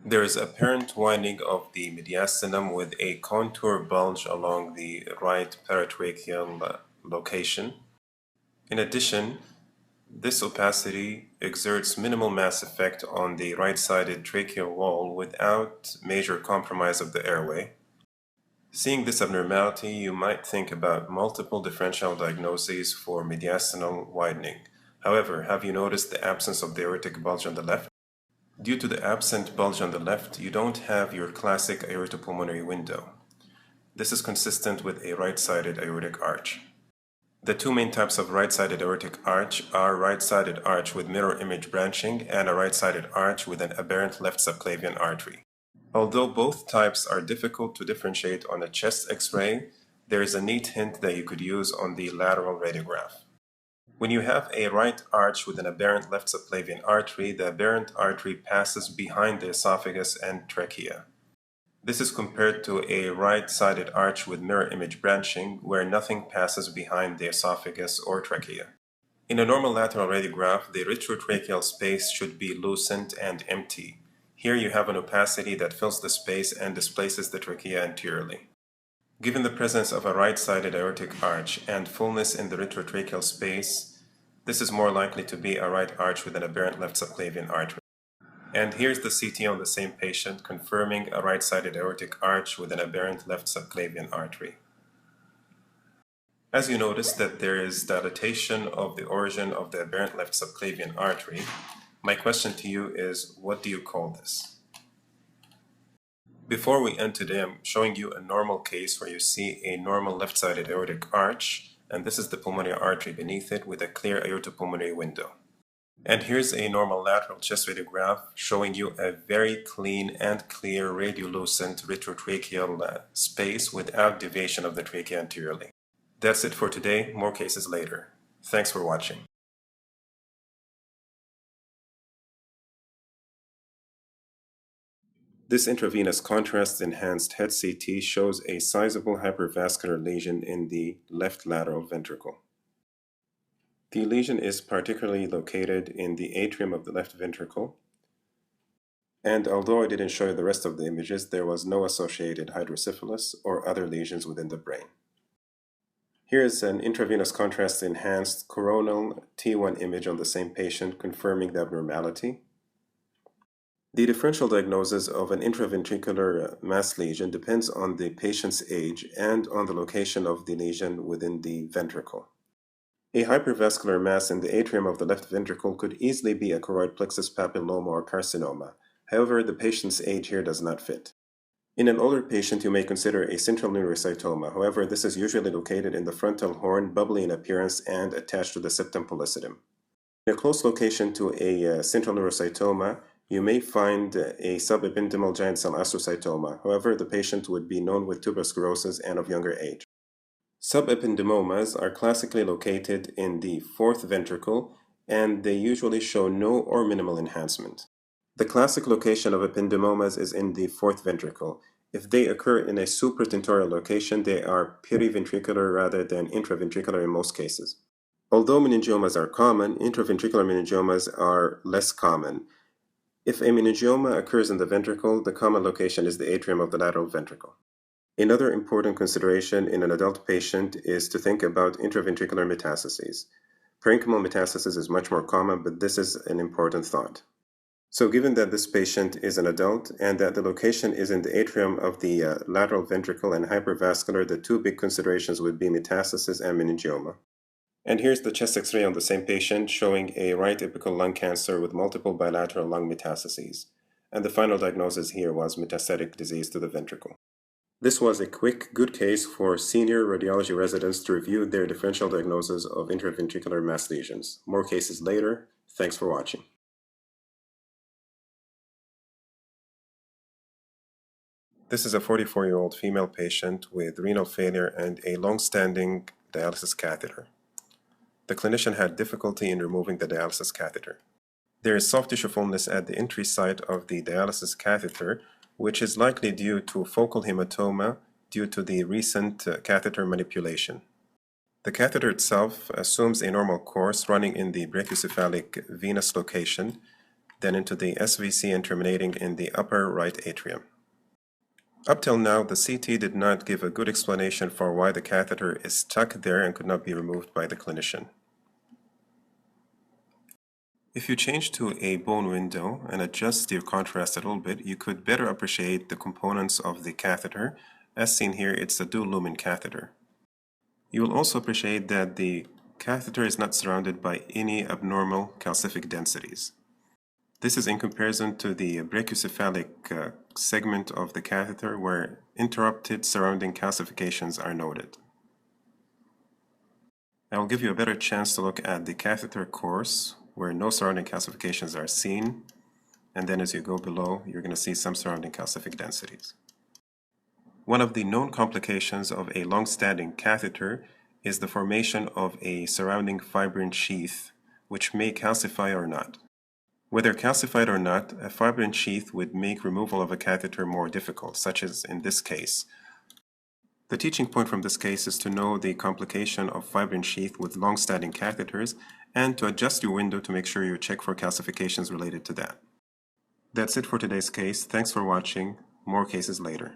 There is apparent widening of the mediastinum with a contour bulge along the right paratracheal location. In addition, this opacity exerts minimal mass effect on the right-sided tracheal wall without major compromise of the airway. Seeing this abnormality, you might think about multiple differential diagnoses for mediastinal widening. However, have you noticed the absence of the aortic bulge on the left? Due to the absent bulge on the left, you don't have your classic aortopulmonary window. This is consistent with a right-sided aortic arch. The two main types of right-sided aortic arch are right-sided arch with mirror image branching and a right-sided arch with an aberrant left subclavian artery. Although both types are difficult to differentiate on a chest X-ray, there is a neat hint that you could use on the lateral radiograph. When you have a right arch with an aberrant left subclavian artery, the aberrant artery passes behind the esophagus and trachea. This is compared to a right-sided arch with mirror image branching, where nothing passes behind the esophagus or trachea. In a normal lateral radiograph, the retrotracheal space should be lucent and empty. Here you have an opacity that fills the space and displaces the trachea anteriorly. Given the presence of a right-sided aortic arch and fullness in the retrotracheal space, this is more likely to be a right arch with an aberrant left subclavian artery. And here's the CT on the same patient confirming a right-sided aortic arch with an aberrant left subclavian artery. As you notice that there is dilatation of the origin of the aberrant left subclavian artery, my question to you is, what do you call this? Before we end today, I'm showing you a normal case where you see a normal left-sided aortic arch, and this is the pulmonary artery beneath it with a clear aortopulmonary window. And here's a normal lateral chest radiograph showing you a very clean and clear radiolucent retrotracheal space without deviation of the trachea anteriorly. That's it for today. More cases later. Thanks for watching. This intravenous contrast-enhanced head CT shows a sizable hypervascular lesion in the left lateral ventricle. The lesion is particularly located in the atrium of the left ventricle, and although I didn't show you the rest of the images, there was no associated hydrocephalus or other lesions within the brain. Here is an intravenous contrast-enhanced coronal T1 image on the same patient confirming the abnormality. The differential diagnosis of an intraventricular mass lesion depends on the patient's age and on the location of the lesion within the ventricle. A hypervascular mass in the atrium of the left ventricle could easily be a choroid plexus papilloma or carcinoma. However, the patient's age here does not fit. In an older patient, you may consider a central neurocytoma. However, this is usually located in the frontal horn, bubbly in appearance, and attached to the septum pellucidum. In a close location to a central neurocytoma, you may find a subependymal giant cell astrocytoma. However, the patient would be known with tuberous sclerosis and of younger age. Subependymomas are classically located in the fourth ventricle, and they usually show no or minimal enhancement. The classic location of ependymomas is in the fourth ventricle. If they occur in a supratentorial location, they are periventricular rather than intraventricular in most cases. Although meningiomas are common, intraventricular meningiomas are less common. If a meningioma occurs in the ventricle, the common location is the atrium of the lateral ventricle. Another important consideration in an adult patient is to think about intraventricular metastases. Parenchymal metastasis is much more common, but this is an important thought. So given that this patient is an adult and that the location is in the atrium of the lateral ventricle and hypervascular, the two big considerations would be metastasis and meningioma. And here's the chest X-ray on the same patient showing a right apical lung cancer with multiple bilateral lung metastases. And the final diagnosis here was metastatic disease to the ventricle. This was a quick, good case for senior radiology residents to review their differential diagnosis of intraventricular mass lesions. More cases later. Thanks for watching. This is a 44-year-old female patient with renal failure and a long-standing dialysis catheter. The clinician had difficulty in removing the dialysis catheter. There is soft tissue fullness at the entry site of the dialysis catheter, which is likely due to focal hematoma due to the recent catheter manipulation. The catheter itself assumes a normal course running in the brachiocephalic venous location, then into the SVC and terminating in the upper right atrium. Up till now, the CT did not give a good explanation for why the catheter is stuck there and could not be removed by the clinician. If you change to a bone window and adjust your contrast a little bit, you could better appreciate the components of the catheter. As seen here, it's a dual lumen catheter. You will also appreciate that the catheter is not surrounded by any abnormal calcific densities. This is in comparison to the brachiocephalic segment of the catheter where interrupted surrounding calcifications are noted. I will give you a better chance to look at the catheter course where no surrounding calcifications are seen, and then as you go below, you're going to see some surrounding calcific densities. One of the known complications of a long-standing catheter is the formation of a surrounding fibrin sheath, which may calcify or not. Whether calcified or not, a fibrin sheath would make removal of a catheter more difficult, such as in this case. The teaching point from this case is to know the complication of fibrin sheath with long-standing catheters and to adjust your window to make sure you check for calcifications related to that. That's it for today's case. Thanks for watching. More cases later.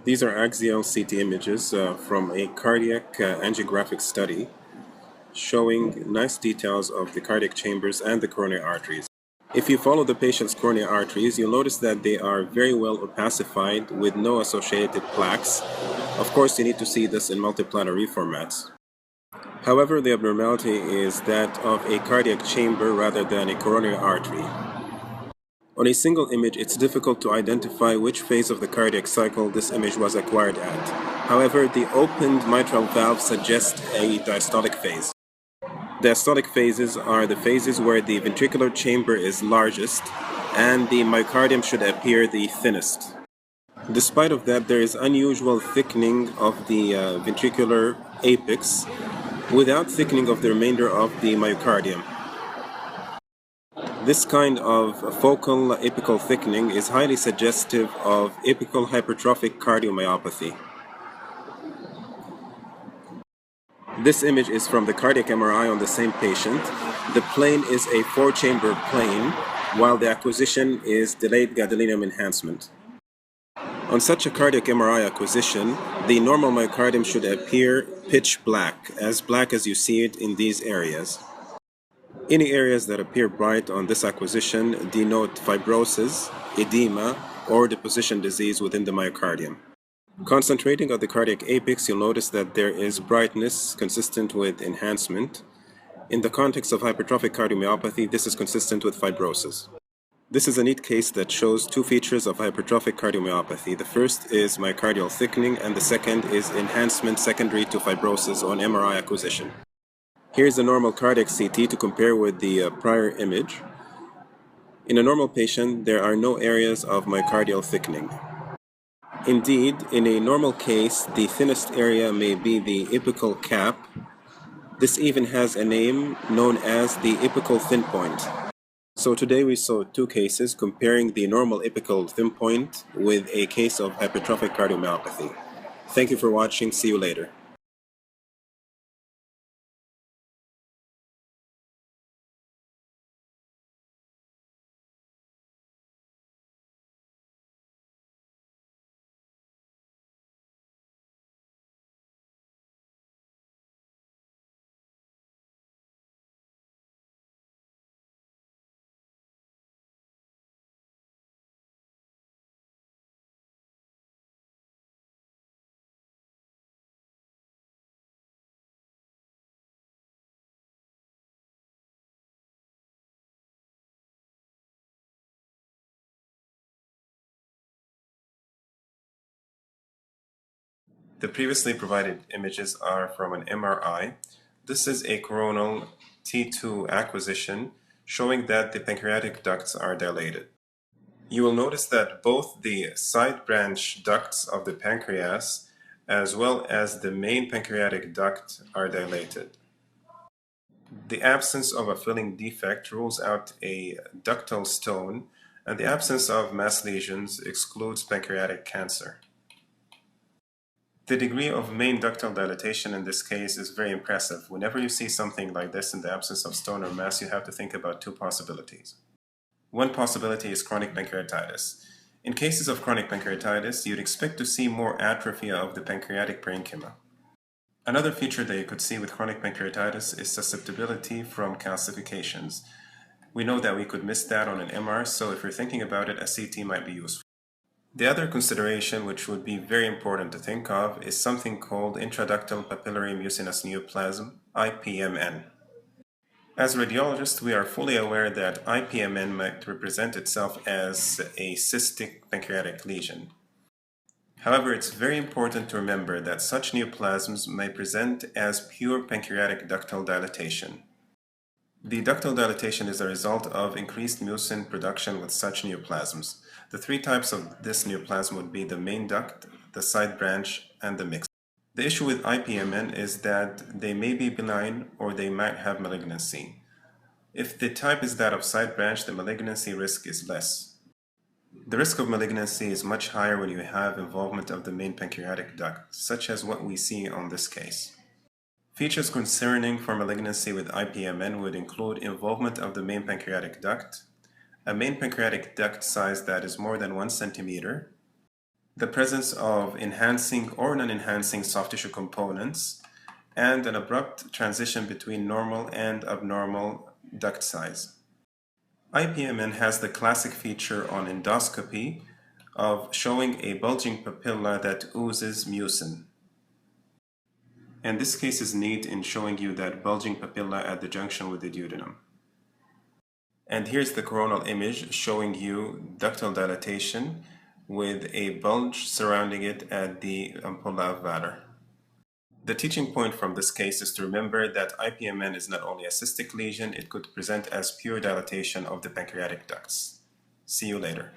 These are axial CT images from a cardiac angiographic study showing nice details of the cardiac chambers and the coronary arteries. If you follow the patient's coronary arteries, you'll notice that they are very well opacified with no associated plaques. Of course, you need to see this in multiplanary formats. However, the abnormality is that of a cardiac chamber rather than a coronary artery. On a single image, it's difficult to identify which phase of the cardiac cycle this image was acquired at. However, the opened mitral valve suggests a diastolic phase. Diastolic phases are the phases where the ventricular chamber is largest and the myocardium should appear the thinnest. Despite of that, there is unusual thickening of the ventricular apex without thickening of the remainder of the myocardium. This kind of focal apical thickening is highly suggestive of apical hypertrophic cardiomyopathy. This image is from the cardiac MRI on the same patient. The plane is a 4-chamber plane, while the acquisition is delayed gadolinium enhancement. On such a cardiac MRI acquisition, the normal myocardium should appear pitch black as you see it in these areas. Any areas that appear bright on this acquisition denote fibrosis, edema, or deposition disease within the myocardium. Concentrating on the cardiac apex, you'll notice that there is brightness consistent with enhancement. In the context of hypertrophic cardiomyopathy, this is consistent with fibrosis. This is a neat case that shows two features of hypertrophic cardiomyopathy. The first is myocardial thickening, and the second is enhancement secondary to fibrosis on MRI acquisition. Here's a normal cardiac CT to compare with the prior image. In a normal patient, there are no areas of myocardial thickening. Indeed, in a normal case, the thinnest area may be the apical cap. This even has a name known as the apical thin point. So today we saw two cases comparing the normal apical thin point with a case of hypertrophic cardiomyopathy. Thank you for watching. See you later. The previously provided images are from an MRI. This is a coronal T2 acquisition showing that the pancreatic ducts are dilated. You will notice that both the side branch ducts of the pancreas as well as the main pancreatic duct are dilated. The absence of a filling defect rules out a ductal stone, and the absence of mass lesions excludes pancreatic cancer. The degree of main ductal dilatation in this case is very impressive. Whenever you see something like this in the absence of stone or mass, you have to think about two possibilities. One possibility is chronic pancreatitis. In cases of chronic pancreatitis, you'd expect to see more atrophy of the pancreatic parenchyma. Another feature that you could see with chronic pancreatitis is susceptibility from calcifications. We know that we could miss that on an MR, so if you're thinking about it, a CT might be useful. The other consideration, which would be very important to think of, is something called Intraductal Papillary Mucinous Neoplasm, Ipmn. As radiologists, we are fully aware that Ipmn might represent itself as a cystic pancreatic lesion. However, it's very important to remember that such neoplasms may present as pure pancreatic ductal dilatation. The ductal dilatation is a result of increased mucin production with such neoplasms. The three types of this neoplasm would be the main duct, the side branch, and the mixed. The issue with Ipmn is that they may be benign or they might have malignancy. If the type is that of side branch, the malignancy risk is less. The risk of malignancy is much higher when you have involvement of the main pancreatic duct, such as what we see on this case. Features concerning for malignancy with Ipmn would include involvement of the main pancreatic duct, a main pancreatic duct size that is more than 1 centimeter, the presence of enhancing or non-enhancing soft tissue components, and an abrupt transition between normal and abnormal duct size. Ipmn has the classic feature on endoscopy of showing a bulging papilla that oozes mucin. And this case is neat in showing you that bulging papilla at the junction with the duodenum. And here's the coronal image showing you ductal dilatation with a bulge surrounding it at the ampulla of Vater. The teaching point from this case is to remember that Ipmn is not only a cystic lesion, it could present as pure dilatation of the pancreatic ducts. See you later.